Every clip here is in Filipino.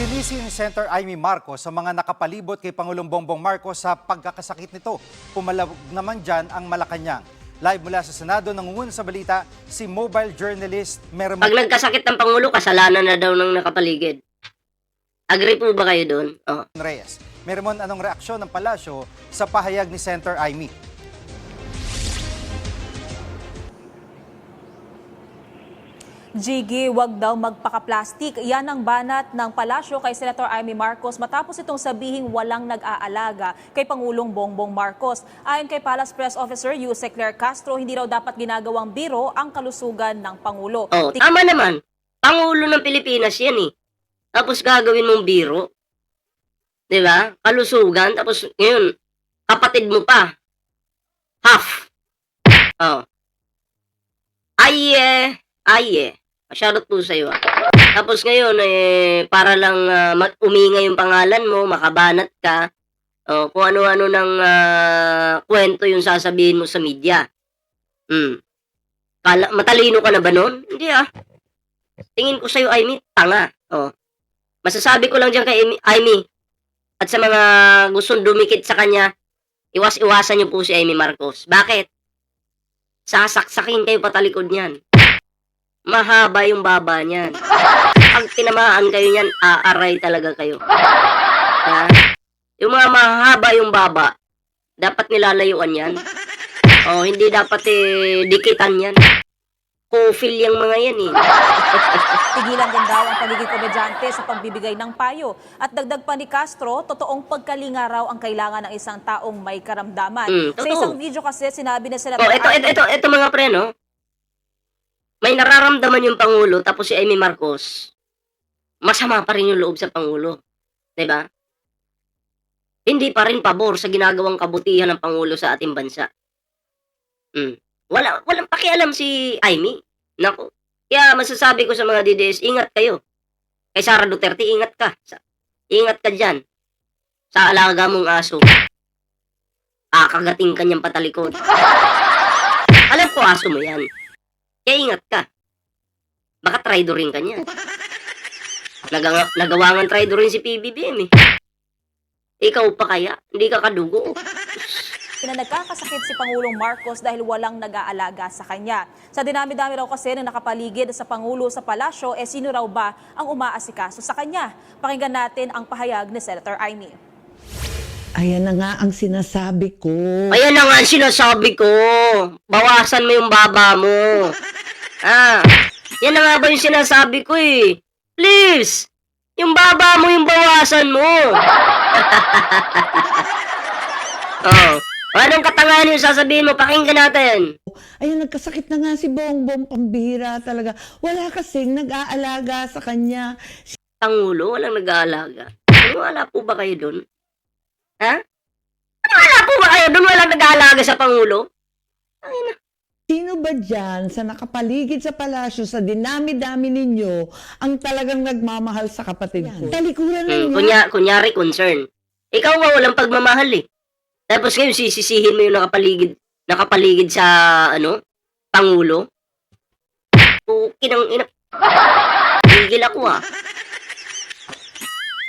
Sinisi ni Senator Amy Marcos sa mga nakapalibot kay Pangulong Bongbong Marcos sa pagkakasakit nito. Pumalawag naman dyan ang Malacanang. Live mula sa Senado, nangunguna sa balita si mobile journalist Mermo Pag nagkasakit ng Pangulo, kasalanan na daw ng nakapaligid. Agree po ba kayo doon? Oh. Reyes. Mermon, anong reaksyon ng palasyo sa pahayag ni Senator Amy? Jiggy, wag daw magpaka-plastic. Yan ang banat ng palasyo kay Senator Amy Marcos matapos itong sabihing walang nag-aalaga kay Pangulong Bongbong Marcos. Ayon kay Palace Press Officer Yusek Claire Castro, hindi raw dapat ginagawang biro ang kalusugan ng Pangulo. Oh, tama naman. Pangulo ng Pilipinas yan eh. Tapos gagawin mong biro. 'Di ba? Kalusugan. Tapos ngayon, kapatid mo pa. Half. Oh. Ay. Shoutout po sa'yo. Tapos ngayon, para lang umingay yung pangalan mo, makabanat ka, kung ano-ano ng kwento yung sasabihin mo sa media. Matalino ka na ba nun? Hindi Tingin ko sa'yo, Amy, tanga. Masasabi ko lang dyan kay Amy, at sa mga gustong dumikit sa kanya, iwas-iwasan niyo po si Amy Marcos. Bakit? Sasaksakin kayo patalikod niyan. Mahaba yung baba niyan. Pag tinamaan kayo niyan, aaray talaga kayo. Yung mga mahaba yung baba, dapat nilalayuan yan. Hindi dapat dikitan yan. Kufil yung mga yan eh. Tigilan din daw ang pagiging komedyante sa pagbibigay ng payo. At dagdag pa ni Castro, totoong pagkalinga raw ang kailangan ng isang taong may karamdaman. Sa isang video kasi, sinabi na sila... Ito mga pre, no? May nararamdaman yung Pangulo, tapos si Amy Marcos, masama pa rin yung loob sa Pangulo. 'Di ba? Hindi pa rin pabor sa ginagawang kabutihan ng Pangulo sa ating bansa. Walang pakialam si Amy. Nako. Kaya masasabi ko sa mga DDS, ingat kayo. Kay Sara Duterte, ingat ka. Ingat ka dyan. Sa alaga mong aso. Kagating kanyang patalikod. Alam ko aso mo yan. Kaya ingat ka. Baka traidorin ka niya. Nagawangan traidorin si PBBM eh. Ikaw pa kaya? Hindi ka kadugo. na nagkakasakit si Pangulong Marcos dahil walang nag-aalaga sa kanya. Sa dinami-dami raw kasi na nakapaligid sa Pangulo sa palasyo, sino raw ba ang umaasikaso sa kanya? Pakinggan natin ang pahayag ni Senator Amy. Ayan na nga ang sinasabi ko. Ayan na nga ang sinasabi ko. Bawasan mo yung baba mo. Yan na nga ba yung sinasabi ko eh. Please, yung baba mo yung bawasan mo. Anong katangahan yung sasabihin mo? Pakinggan natin. Ayun, nagkasakit na nga si Bongbong, pambihira talaga. Wala kasing nag-aalaga sa kanya. Pangulo, walang nag-aalaga. Wala po ba kayo doon? Wala po ba kayo doon? Walang nag-aalaga sa Pangulo? Sino ba dyan sa nakapaligid sa palasyo, sa dinami-dami ninyo, ang talagang nagmamahal sa kapatid ko? Talikuran na niya. Kunyari, concern. Ikaw nga walang pagmamahal eh. Tapos ngayon sisisihin mo yung nakapaligid sa Pangulo. Kinang ina. Tigil ako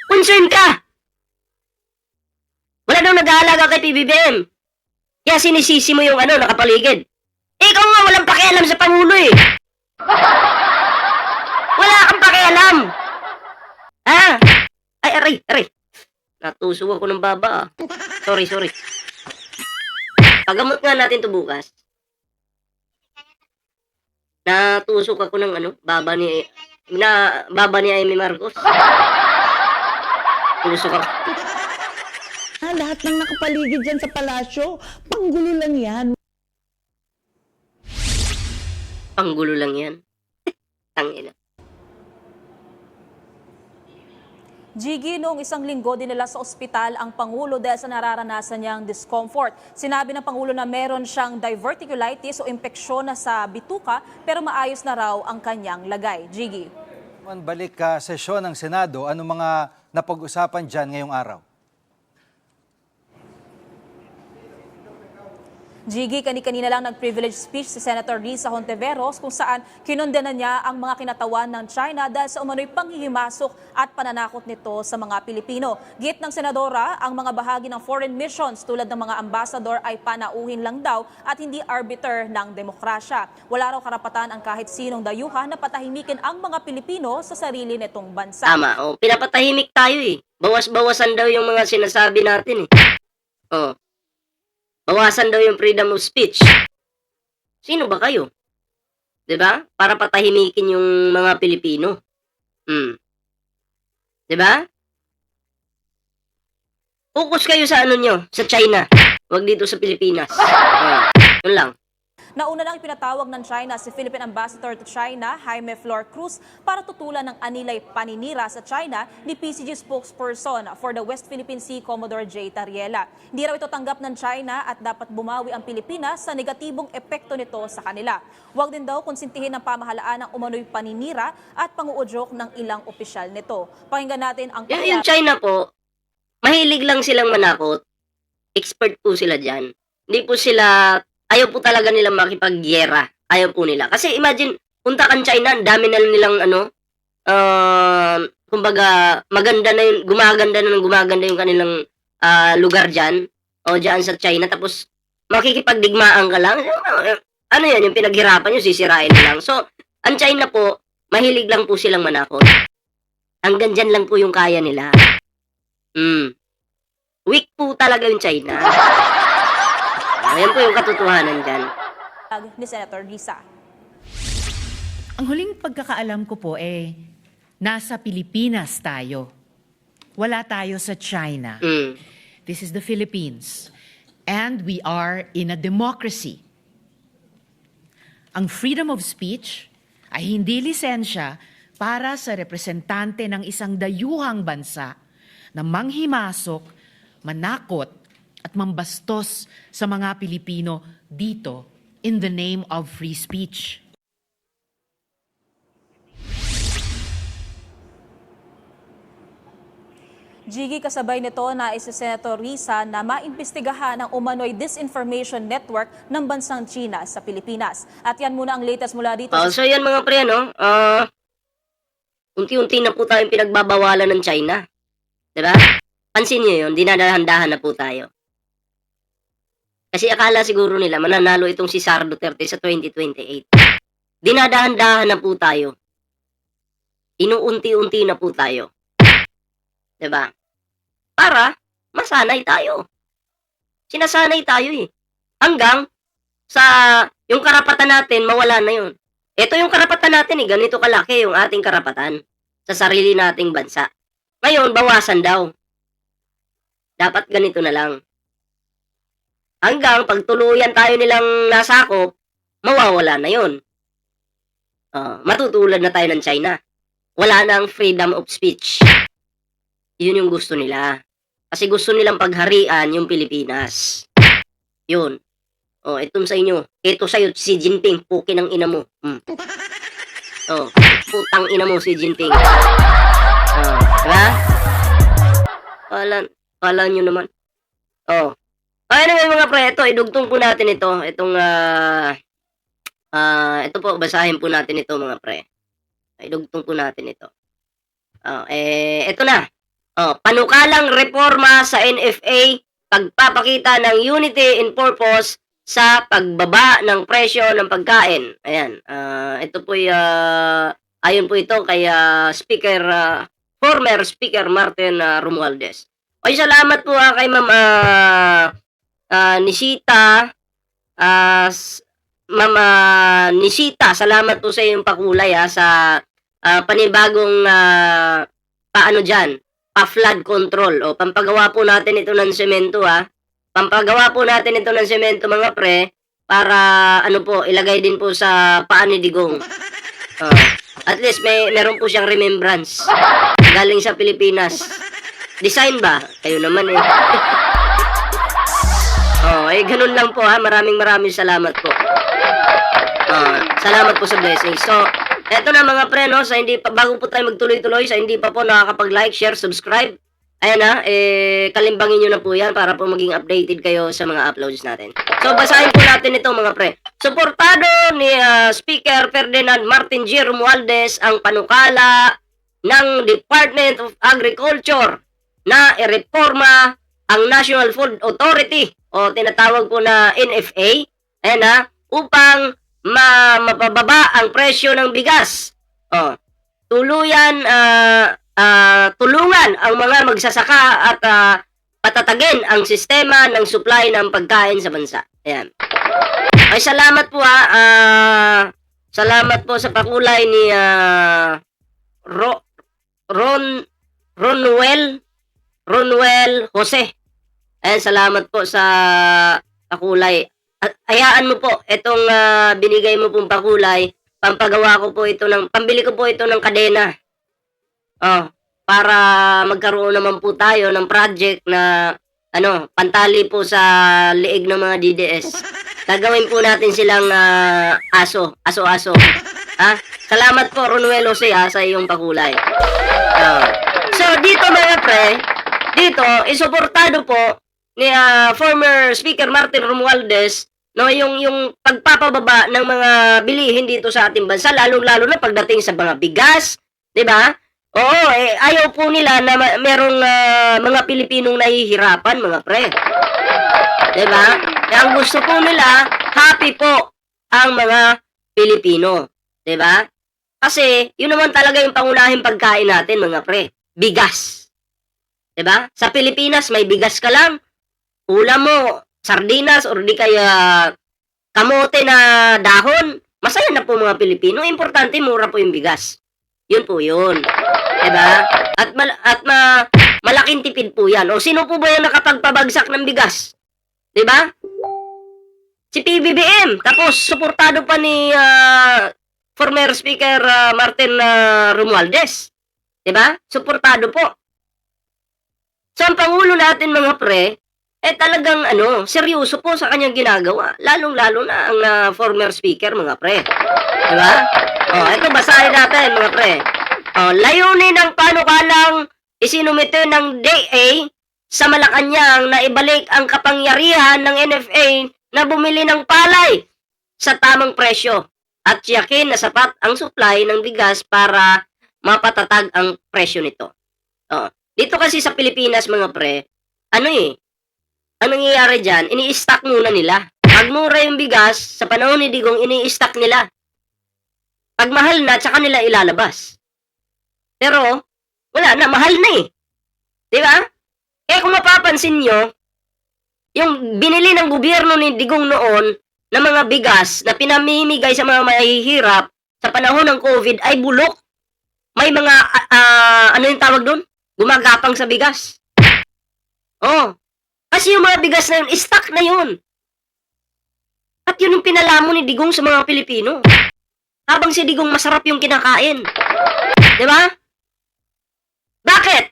Concern ka. Wala daw nag-aalaga kay PBBM. Kaya sinisisi mo yung nakapaligid. Ikaw nga walang pakialam sa Pangulo eh. Wala kang pakialam. Ay, aray. Natuso ako ng baba Sorry. Pagamot nga natin to bukas. Natusok ako ng baba ni Amy Marcos. Tusok ako. Lahat ng nakapaligid dyan sa palasyo, panggulo lang yan. Panggulo lang yan. Tangina. Jiggy, noong isang linggo dinala sa ospital ang Pangulo dahil sa nararanasan niyang discomfort. Sinabi ng Pangulo na meron siyang diverticulitis o impeksyon na sa bituka pero maayos na raw ang kanyang lagay. Jiggy. Balik sesyon ng Senado, ano mga napag-usapan dyan ngayong araw? Gigi, kani-kanina lang nag-privilege speech si Senator Risa Hontiveros kung saan kinondena niya ang mga kinatawan ng China dahil sa umano'y panghihimasok at pananakot nito sa mga Pilipino. Git ng senadora, ang mga bahagi ng foreign missions tulad ng mga ambassador ay panauhin lang daw at hindi arbiter ng demokrasya. Wala raw karapatan ang kahit sinong dayuhan na patahimikin ang mga Pilipino sa sarili nitong bansa. Tama, pinapatahimik tayo eh. Bawas-bawasan daw yung mga sinasabi natin eh. Bawasan daw yung freedom of speech. Sino ba kayo? 'Di ba? Para patahimikin yung mga Pilipino. 'Di ba? Focus kayo sa ano nyo, sa China. Huwag dito sa Pilipinas. Yun lang. Nauna nang pinatawag ng China si Philippine Ambassador to China, Jaime Flor Cruz, para tutulan ng anilay paninira sa China ni PCG spokesperson for the West Philippine Sea, Commodore J. Tariela. Hindi raw ito tanggap ng China at dapat bumawi ang Pilipinas sa negatibong epekto nito sa kanila. Huwag din daw konsintihin ng pamahalaan ang umano'y paninira at panguudyok ng ilang opisyal nito. Pakinggan natin ang Yung China po, mahilig lang silang manakot. Expert po sila dyan. Hindi po sila, ayaw po talaga nilang makipagyera. Ayaw po nila. Kasi imagine, punta kang China, ang dami na nilang kumbaga, gumaganda yung kanilang lugar dyan. O dyan sa China. Tapos, makikipagdigmaan ka lang. Ano yan, yung pinaghirapan nyo, sisirain lang. So, ang China po, mahilig lang po silang manakot. Hanggang dyan lang po yung kaya nila. Weak po talaga yung China. Ayan po yung katotohanan dyan. ni Senator Risa. Ang huling pagkakaalam ko po nasa Pilipinas tayo. Wala tayo sa China. This is the Philippines. And we are in a democracy. Ang freedom of speech ay hindi lisensya para sa representante ng isang dayuhang bansa na manghimasok, manakot at mambastos sa mga Pilipino dito in the name of free speech. Gigi, kasabay nito na si Senator Risa na maimbestigahan ang umano'y disinformation network ng bansang China sa Pilipinas. At yan muna ang latest mula dito. So yan mga pre, unti-unti na po tayong pinagbabawalan ng China. Diba? Pansin nyo yun, dinadahan-dahan na po tayo. Kasi akala siguro nila mananalo itong si Sara Duterte sa 2028. Dinadahan-dahan na po tayo. Inuunti-unti na po tayo. Diba? Para masanay tayo. Sinasanay tayo eh. Hanggang sa yung karapatan natin, mawala na yun. Ito yung karapatan natin eh. Ganito kalaki yung ating karapatan sa sarili nating bansa. Ngayon, bawasan daw. Dapat ganito na lang. Hanggang pagtuluyan tayo nilang nasakop, mawawala na yun. Matutulad na tayo ng China. Wala nang freedom of speech. Yun yung gusto nila. Kasi gusto nilang pagharian yung Pilipinas. Yun. Itong sa inyo. Ito sa'yo, si Jinping. Pukin ang ina mo. Putang ina mo, si Jinping. Diba? Kala nyo naman. Anyway mga pre, ito, idugtong po natin ito. Itong, ito po, basahin po natin ito mga pre. Idugtong po natin ito. Ito na. Panukalang reforma sa NFA, pagpapakita ng unity in purpose sa pagbaba ng presyo ng pagkain. Ayan. Ito po ayon po ito kay former Speaker Martin Romualdez. Ay, salamat po kay Ma'am Nisita. Ma'am Nisita, salamat po sa iyong pakulay sa panibagong paano dyan, pa-flood control. Pampagawa po natin ito ng semento Pampagawa po natin ito ng semento mga pre para ilagay din po sa paan ni Digong. At least meron po siyang remembrance galing sa Pilipinas. Design ba? Kayo naman ganun lang po Maraming salamat po. Salamat po sa blessing. So, eto na mga pre, bago po tayo magtuloy-tuloy, sa hindi pa po nakakapag-like, share, subscribe, Ayan na, kalimbangin nyo na po yan para po maging updated kayo sa mga uploads natin. So, basahin po natin ito mga pre. Suportado ni Speaker Ferdinand Martin G. Romualdez ang panukala ng Department of Agriculture na ireforma ang National Food Authority o tinatawag po na NFA, ayan na, upang mapababa ang presyo ng bigas. Tulungan ang mga magsasaka at patatagin ang sistema ng supply ng pagkain sa bansa. Ayan. Ay salamat po salamat po sa pakulay ni Ronwell Jose. Ayan, salamat po sa pakulay. Hayaan mo po itong binigay mo pong pakulay, pambili ko po ito ng kadena. Para magkaroon naman po tayo ng project na pantali po sa liig ng mga DDS. Gagawin po natin silang aso. Salamat po Ronwell Jose sa iyong pakulay. So dito mga pre, isuportado po ni former Speaker Martin Romualdez yung pagpapababa ng mga bilihin dito sa ating bansa, lalo na pagdating sa mga bigas, 'di ba? Oo, ayaw po nila na merong mga Pilipinong nahihirapan, mga pre. 'Di ba? Ang gusto po nila, happy po ang mga Pilipino, 'di ba? Kasi yun naman talaga yung pangunahing pagkain natin, mga pre. Bigas. 'Di ba? Sa Pilipinas may bigas ka lang, ulam mo sardinas or di kaya kamote na dahon, masaya na po mga Pilipino. Importante, mura po yung bigas. Yun po yun. Diba? Malaking tipid po yan. O sino po ba yung nakapagpabagsak ng bigas? Diba? Si PBBM. Tapos, suportado pa ni former Speaker Martin Romualdez. Diba? Suportado po. So, ang Pangulo natin, mga pre, talagang seryoso po sa kanyang ginagawa. Lalong-lalo na ang former speaker, mga pre. Diba? Ito basahin natin, mga pre. Layunin ng panukalang isinumite ng DA sa Malacanang na ibalik ang kapangyarihan ng NFA na bumili ng palay sa tamang presyo at tiyakin na sapat ang supply ng bigas para mapatatag ang presyo nito. Dito kasi sa Pilipinas, mga pre, ang nangyayari dyan, ini-stack muna nila. Pag mura yung bigas, sa panahon ni Digong, ini-stack nila. Pag mahal na, tsaka nila ilalabas. Pero, wala na, mahal na Di ba? Kaya kung mapapansin nyo, yung binili ng gobyerno ni Digong noon na mga bigas na pinamimigay sa mga mahihirap sa panahon ng COVID ay bulok. May mga, ano yung tawag doon? Gumagapang sa bigas. Kasi yung mga bigas na yun, stock na yun. At yun yung pinalamo ni Digong sa mga Pilipino. Habang si Digong masarap yung kinakain. Diba? Bakit?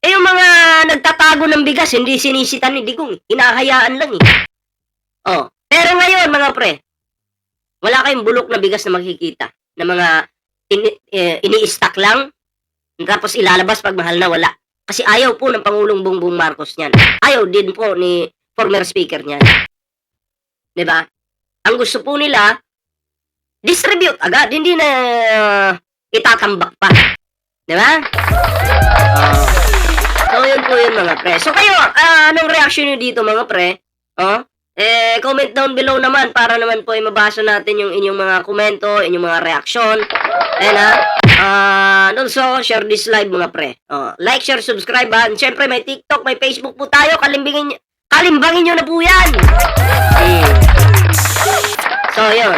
Yung mga nagtatago ng bigas, hindi sinisitan ni Digong. Hinahayaan lang Pero ngayon, mga pre, wala kayong bulok na bigas na makikita. Na mga ini-stack lang. Tapos ilalabas pag mahal na, wala. Kasi ayaw po ng Pangulong Bongbong Marcos niyan. Ayaw din po ni former speaker niyan. Diba? Ang gusto po nila, distribute agad. Hindi na itatambak pa. Diba? So, yun po yun, mga pre. So, kayo, anong reaction nyo dito, mga pre? Comment down below naman para naman po ay mabasa natin yung inyong mga komento, inyong mga reaction. And also, share this live, mga pre. Like, share, subscribe, And syempre, may TikTok, may Facebook po tayo. Kalimbangin nyo na po yan. So, yun.